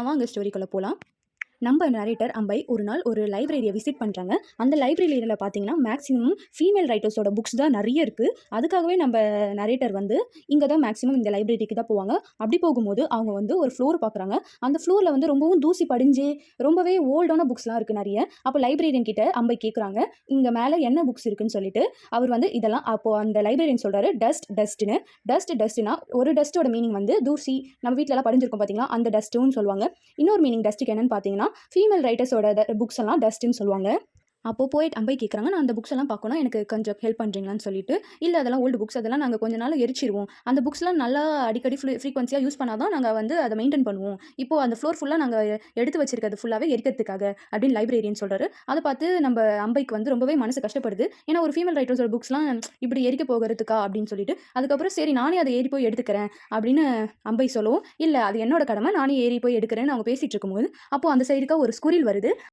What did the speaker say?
வாங்க ஸ்டோரிக்குள்ள போலாம். நம்ம நரேட்டர் அம்பை ஒரு நாள் ஒரு லைப்ரரியை விசிட் பண்ணுறாங்க. அந்த லைப்ரரியில் பார்த்தீங்கன்னா மேக்ஸிமம் ஃபீமேல் ரைட்டர்ஸோட புக்ஸ் தான் நிறைய இருக்குது. அதுக்காகவே நம்ம நரேட்டர் வந்து இங்கே தான் மேக்ஸிமம் இந்த லைப்ரரிக்கு தான் போவாங்க. அப்படி போகும்போது அவங்க வந்து ஒரு ஃப்ளோர் பார்க்குறாங்க. அந்த ஃப்ளோரில் வந்து ரொம்பவும் தூசி படிஞ்சு ரொம்பவே ஓல்டான புக்ஸ்லாம் இருக்குது நிறைய. அப்போ லைப்ரரியன் கிட்ட அம்பை கேட்குறாங்க, இங்கே மேலே என்ன புக்ஸ் இருக்குன்னு சொல்லிட்டு. அவர் வந்து இதெல்லாம் அப்போது அந்த லைப்ரரியன் சொல்கிறாரு, டஸ்ட்னா ஒரு டஸ்ட்டோட மீனிங் வந்து தூசி, நம்ம வீட்டிலலாம் படிஞ்சிருக்கும் பார்த்தீங்களா, அந்த டஸ்ட்டுன்னு சொல்லுவாங்க. இன்னொரு மீனிங் டஸ்ட்டுக்கு என்னன்னு பார்த்தீங்கன்னா ஃபீமேல் ரைட்டர்ஸோட புக்ஸ் எல்லாம் டஸ்ட்ன்னு சொல்லுவாங்க. அப்போ போயிட்டு அம்பை கேட்குறாங்க, நான் அந்த புக்ஸ் எல்லாம் பார்க்கணும், எனக்கு கொஞ்சம் ஹெல்ப் பண்ணுறீங்களான்னு சொல்லிட்டு. இல்லை அதெல்லாம் ஓல்டு புக்ஸ், அதெல்லாம் நாங்கள் கொஞ்ச நாள் எரிச்சிருவோம். அந்த புக்ஸ்லாம் நல்லா அடிக்கடி ஃப்ரீக்வன்சியாக யூஸ் பண்ணால் தான் நாங்கள் வந்து அதை மெயின்டைன் பண்ணுவோம். இப்போ அந்த ஃப்ளோர் ஃபுல்லாக நாங்கள் எடுத்து வச்சிருக்கிறது ஃபுல்லாகவே எரிக்கிறதுக்காக அப்படின்னு லைப்ரரியன் சொல்கிறாரு. அதை பார்த்து நம்ம அம்பைக்கு வந்து ரொம்பவே மனசு கஷ்டப்படுது. ஏன்னா ஒரு ஃபீமேல் ரைட்டர்ஸோட புக்ஸ்லாம் இப்படி எரிக்க போகிறதுக்கா அப்படின்னு சொல்லிட்டு. அதுக்கப்புறம் சரி நானே அதை ஏறி போய் எடுத்துக்கிறேன் அப்படின்னு அம்பை சொல்லவும், இல்லை அது என்னோட கடமை, நானே ஏறி போய் எடுக்கிறேன்னு அவங்க பேசிகிட்டு இருக்கும்போது அப்போது அந்த சைடுக்காக ஒரு ஸ்குரில் வருது.